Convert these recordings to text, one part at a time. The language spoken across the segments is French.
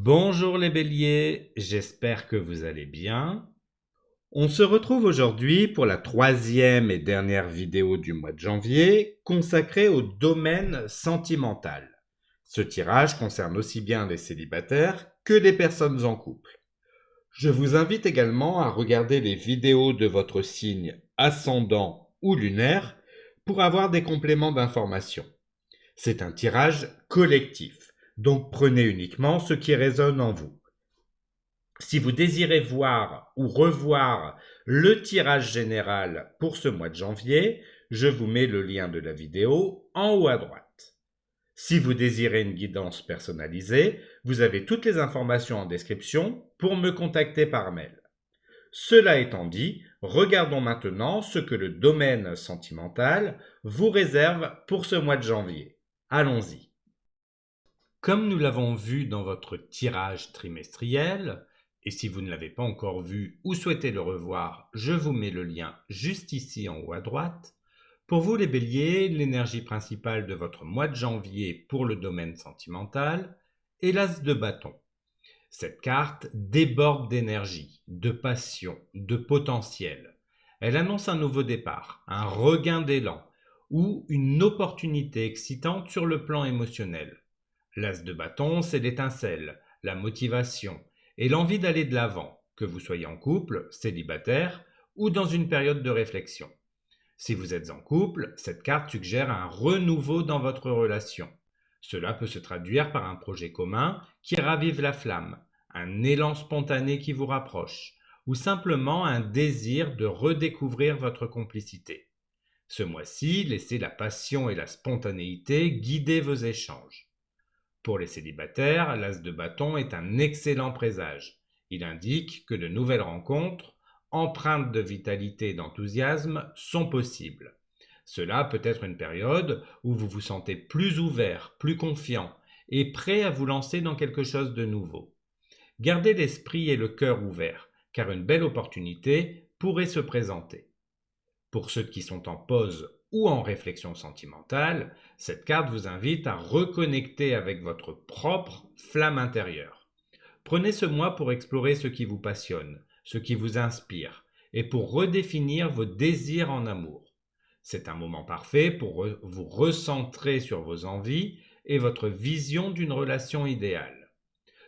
Bonjour les béliers, j'espère que vous allez bien. On se retrouve aujourd'hui pour la troisième et dernière vidéo du mois de janvier consacrée au domaine sentimental. Ce tirage concerne aussi bien les célibataires que les personnes en couple. Je vous invite également à regarder les vidéos de votre signe ascendant ou lunaire pour avoir des compléments d'information. C'est un tirage collectif, donc prenez uniquement ce qui résonne en vous. Si vous désirez voir ou revoir le tirage général pour ce mois de janvier, je vous mets le lien de la vidéo en haut à droite. Si vous désirez une guidance personnalisée, vous avez toutes les informations en description pour me contacter par mail. Cela étant dit, regardons maintenant ce que le domaine sentimental vous réserve pour ce mois de janvier. Allons-y. Comme nous l'avons vu dans votre tirage trimestriel, et si vous ne l'avez pas encore vu ou souhaitez le revoir, je vous mets le lien juste ici en haut à droite. Pour vous les béliers, l'énergie principale de votre mois de janvier pour le domaine sentimental est l'as de bâton. Cette carte déborde d'énergie, de passion, de potentiel. Elle annonce un nouveau départ, un regain d'élan ou une opportunité excitante sur le plan émotionnel. L'as de bâton, c'est l'étincelle, la motivation et l'envie d'aller de l'avant, que vous soyez en couple, célibataire ou dans une période de réflexion. Si vous êtes en couple, cette carte suggère un renouveau dans votre relation. Cela peut se traduire par un projet commun qui ravive la flamme, un élan spontané qui vous rapproche, ou simplement un désir de redécouvrir votre complicité. Ce mois-ci, laissez la passion et la spontanéité guider vos échanges. Pour les célibataires, l'as de bâton est un excellent présage. Il indique que de nouvelles rencontres, empreintes de vitalité et d'enthousiasme, sont possibles. Cela peut être une période où vous vous sentez plus ouvert, plus confiant et prêt à vous lancer dans quelque chose de nouveau. Gardez l'esprit et le cœur ouverts, car une belle opportunité pourrait se présenter. Pour ceux qui sont en pause ou en réflexion sentimentale, cette carte vous invite à reconnecter avec votre propre flamme intérieure. Prenez ce mois pour explorer ce qui vous passionne, ce qui vous inspire, et pour redéfinir vos désirs en amour. C'est un moment parfait pour vous recentrer sur vos envies et votre vision d'une relation idéale.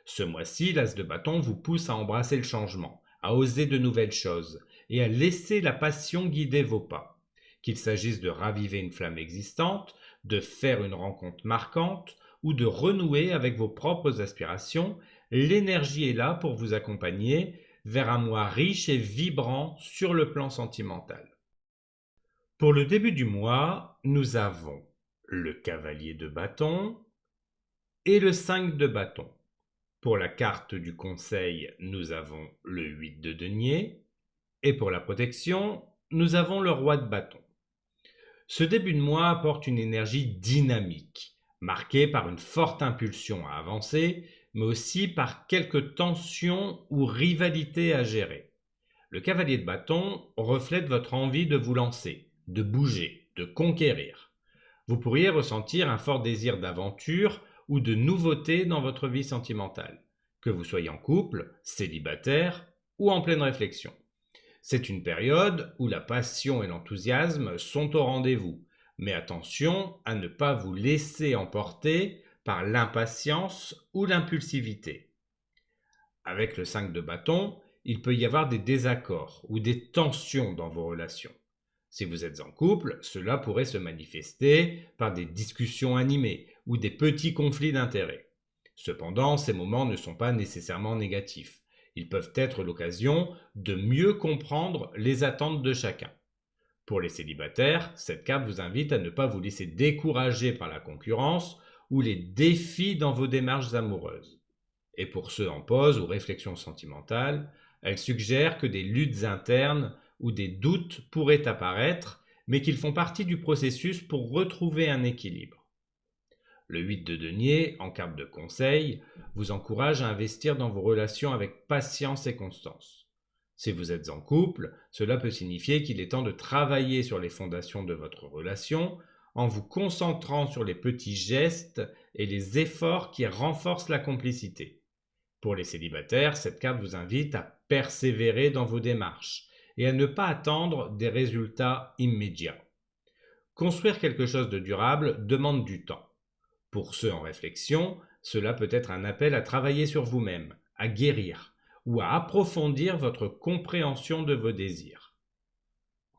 Ce mois-ci, l'as de bâton vous pousse à embrasser le changement, à oser de nouvelles choses et à laisser la passion guider vos pas. Qu'il s'agisse de raviver une flamme existante, de faire une rencontre marquante ou de renouer avec vos propres aspirations, l'énergie est là pour vous accompagner vers un mois riche et vibrant sur le plan sentimental. Pour le début du mois, nous avons le cavalier de bâton et le 5 de bâton. Pour la carte du conseil, nous avons le 8 de denier et pour la protection, nous avons le roi de bâton. Ce début de mois apporte une énergie dynamique, marquée par une forte impulsion à avancer, mais aussi par quelques tensions ou rivalités à gérer. Le cavalier de bâton reflète votre envie de vous lancer, de bouger, de conquérir. Vous pourriez ressentir un fort désir d'aventure ou de nouveauté dans votre vie sentimentale, que vous soyez en couple, célibataire ou en pleine réflexion. C'est une période où la passion et l'enthousiasme sont au rendez-vous, mais attention à ne pas vous laisser emporter par l'impatience ou l'impulsivité. Avec le 5 de bâton, il peut y avoir des désaccords ou des tensions dans vos relations. Si vous êtes en couple, cela pourrait se manifester par des discussions animées ou des petits conflits d'intérêts. Cependant, ces moments ne sont pas nécessairement négatifs. Ils peuvent être l'occasion de mieux comprendre les attentes de chacun. Pour les célibataires, cette carte vous invite à ne pas vous laisser décourager par la concurrence ou les défis dans vos démarches amoureuses. Et pour ceux en pause ou réflexion sentimentale, elle suggère que des luttes internes ou des doutes pourraient apparaître, mais qu'ils font partie du processus pour retrouver un équilibre. Le 8 de denier, en carte de conseil, vous encourage à investir dans vos relations avec patience et constance. Si vous êtes en couple, cela peut signifier qu'il est temps de travailler sur les fondations de votre relation en vous concentrant sur les petits gestes et les efforts qui renforcent la complicité. Pour les célibataires, cette carte vous invite à persévérer dans vos démarches et à ne pas attendre des résultats immédiats. Construire quelque chose de durable demande du temps. Pour ceux en réflexion, cela peut être un appel à travailler sur vous-même, à guérir ou à approfondir votre compréhension de vos désirs.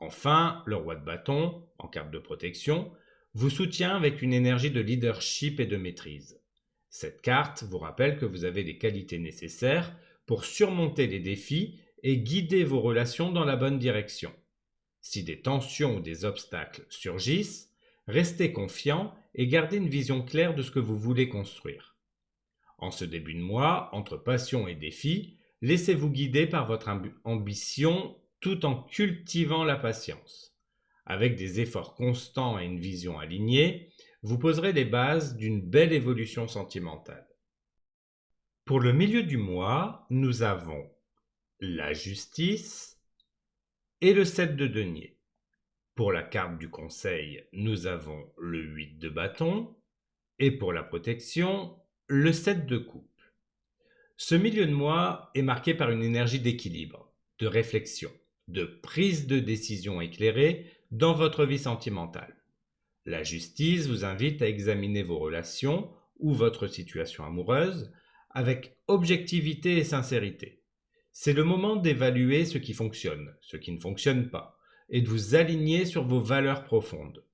Enfin, le roi de bâton, en carte de protection, vous soutient avec une énergie de leadership et de maîtrise. Cette carte vous rappelle que vous avez les qualités nécessaires pour surmonter les défis et guider vos relations dans la bonne direction. Si des tensions ou des obstacles surgissent, restez confiant et gardez une vision claire de ce que vous voulez construire. En ce début de mois, entre passion et défi, laissez-vous guider par votre ambition tout en cultivant la patience. Avec des efforts constants et une vision alignée, vous poserez les bases d'une belle évolution sentimentale. Pour le milieu du mois, nous avons la justice et le 7 de denier. Pour la carte du conseil, nous avons le 8 de bâton et pour la protection, le 7 de coupe. Ce milieu de mois est marqué par une énergie d'équilibre, de réflexion, de prise de décision éclairée dans votre vie sentimentale. La justice vous invite à examiner vos relations ou votre situation amoureuse avec objectivité et sincérité. C'est le moment d'évaluer ce qui fonctionne, ce qui ne fonctionne pas, et de vous aligner sur vos valeurs profondes.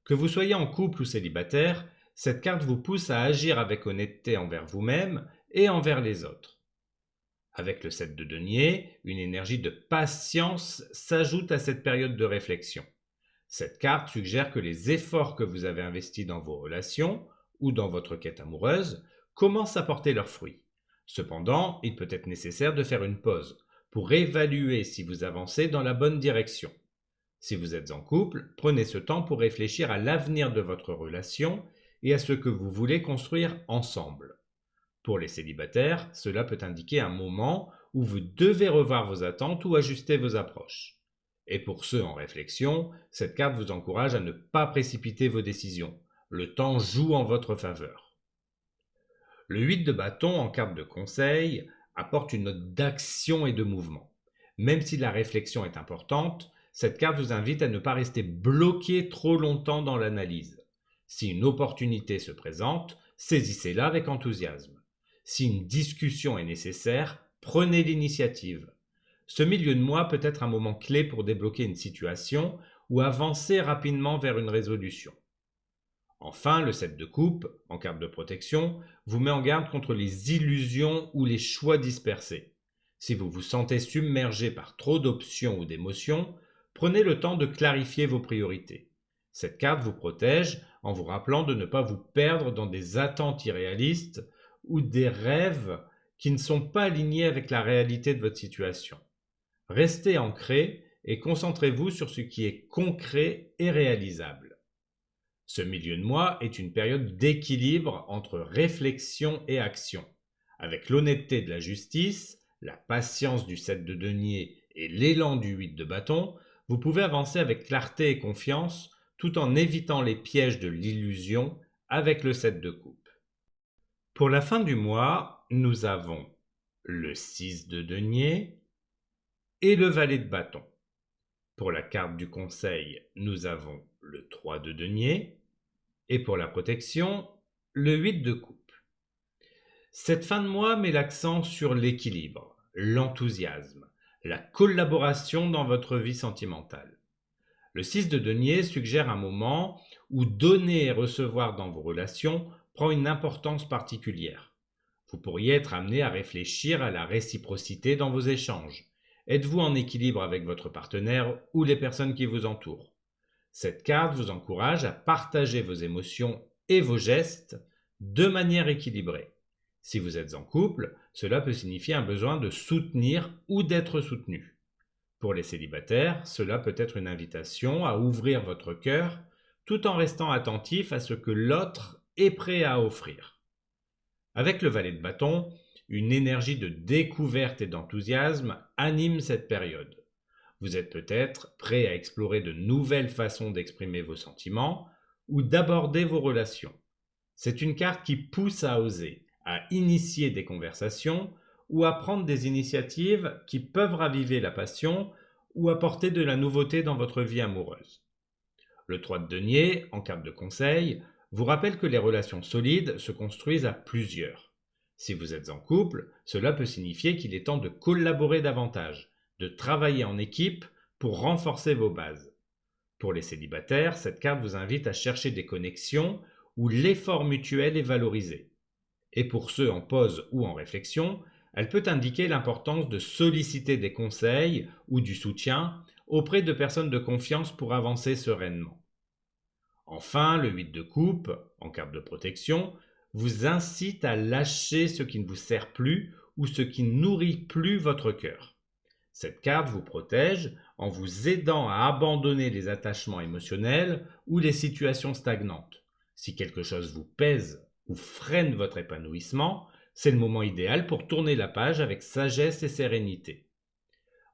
Que vous soyez en couple ou célibataire, cette carte vous pousse à agir avec honnêteté envers vous-même et envers les autres. Avec le 7 de denier, une énergie de patience s'ajoute à cette période de réflexion. Cette carte suggère que les efforts que vous avez investis dans vos relations ou dans votre quête amoureuse commencent à porter leurs fruits. Cependant, il peut être nécessaire de faire une pause pour évaluer si vous avancez dans la bonne direction. Si vous êtes en couple, prenez ce temps pour réfléchir à l'avenir de votre relation et à ce que vous voulez construire ensemble. Pour les célibataires, cela peut indiquer un moment où vous devez revoir vos attentes ou ajuster vos approches. Et pour ceux en réflexion, cette carte vous encourage à ne pas précipiter vos décisions. Le temps joue en votre faveur. Le 8 de bâton en carte de conseil apporte une note d'action et de mouvement. Même si la réflexion est importante, cette carte vous invite à ne pas rester bloqué trop longtemps dans l'analyse. Si une opportunité se présente, saisissez-la avec enthousiasme. Si une discussion est nécessaire, prenez l'initiative. Ce milieu de mois peut être un moment clé pour débloquer une situation ou avancer rapidement vers une résolution. Enfin, le 7 de coupe, en carte de protection, vous met en garde contre les illusions ou les choix dispersés. Si vous vous sentez submergé par trop d'options ou d'émotions, prenez le temps de clarifier vos priorités. Cette carte vous protège en vous rappelant de ne pas vous perdre dans des attentes irréalistes ou des rêves qui ne sont pas alignés avec la réalité de votre situation. Restez ancré et concentrez-vous sur ce qui est concret et réalisable. Ce milieu de mois est une période d'équilibre entre réflexion et action. Avec l'honnêteté de la justice, la patience du 7 de denier et l'élan du 8 de bâton, vous pouvez avancer avec clarté et confiance tout en évitant les pièges de l'illusion avec le 7 de coupe. Pour la fin du mois, nous avons le 6 de denier et le valet de bâton. Pour la carte du conseil, nous avons le 3 de denier et pour la protection, le 8 de coupe. Cette fin de mois met l'accent sur l'équilibre, l'enthousiasme, la collaboration dans votre vie sentimentale. Le 6 de denier suggère un moment où donner et recevoir dans vos relations prend une importance particulière. Vous pourriez être amené à réfléchir à la réciprocité dans vos échanges. Êtes-vous en équilibre avec votre partenaire ou les personnes qui vous entourent? Cette carte vous encourage à partager vos émotions et vos gestes de manière équilibrée. Si vous êtes en couple, cela peut signifier un besoin de soutenir ou d'être soutenu. Pour les célibataires, cela peut être une invitation à ouvrir votre cœur tout en restant attentif à ce que l'autre est prêt à offrir. Avec le valet de bâton, une énergie de découverte et d'enthousiasme anime cette période. Vous êtes peut-être prêt à explorer de nouvelles façons d'exprimer vos sentiments ou d'aborder vos relations. C'est une carte qui pousse à oser, à initier des conversations ou à prendre des initiatives qui peuvent raviver la passion ou apporter de la nouveauté dans votre vie amoureuse. Le 3 de denier, en carte de conseil, vous rappelle que les relations solides se construisent à plusieurs. Si vous êtes en couple, cela peut signifier qu'il est temps de collaborer davantage, de travailler en équipe pour renforcer vos bases. Pour les célibataires, cette carte vous invite à chercher des connexions où l'effort mutuel est valorisé. Et pour ceux en pause ou en réflexion, elle peut indiquer l'importance de solliciter des conseils ou du soutien auprès de personnes de confiance pour avancer sereinement. Enfin, le 8 de coupe, en carte de protection, vous incite à lâcher ce qui ne vous sert plus ou ce qui ne nourrit plus votre cœur. Cette carte vous protège en vous aidant à abandonner les attachements émotionnels ou les situations stagnantes. Si quelque chose vous pèse ou freine votre épanouissement, c'est le moment idéal pour tourner la page avec sagesse et sérénité.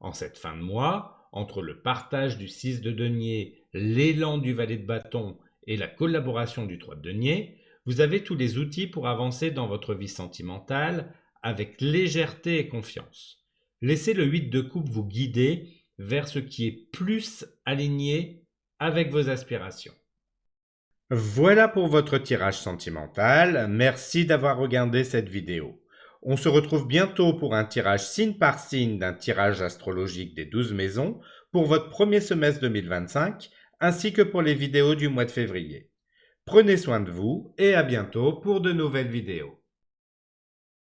En cette fin de mois, entre le partage du 6 de denier, l'élan du valet de bâton et la collaboration du 3 de denier, vous avez tous les outils pour avancer dans votre vie sentimentale avec légèreté et confiance. Laissez le 8 de coupe vous guider vers ce qui est plus aligné avec vos aspirations. Voilà pour votre tirage sentimental. Merci d'avoir regardé cette vidéo. On se retrouve bientôt pour un tirage signe par signe d'un tirage astrologique des 12 maisons pour votre premier semestre 2025 ainsi que pour les vidéos du mois de février. Prenez soin de vous et à bientôt pour de nouvelles vidéos.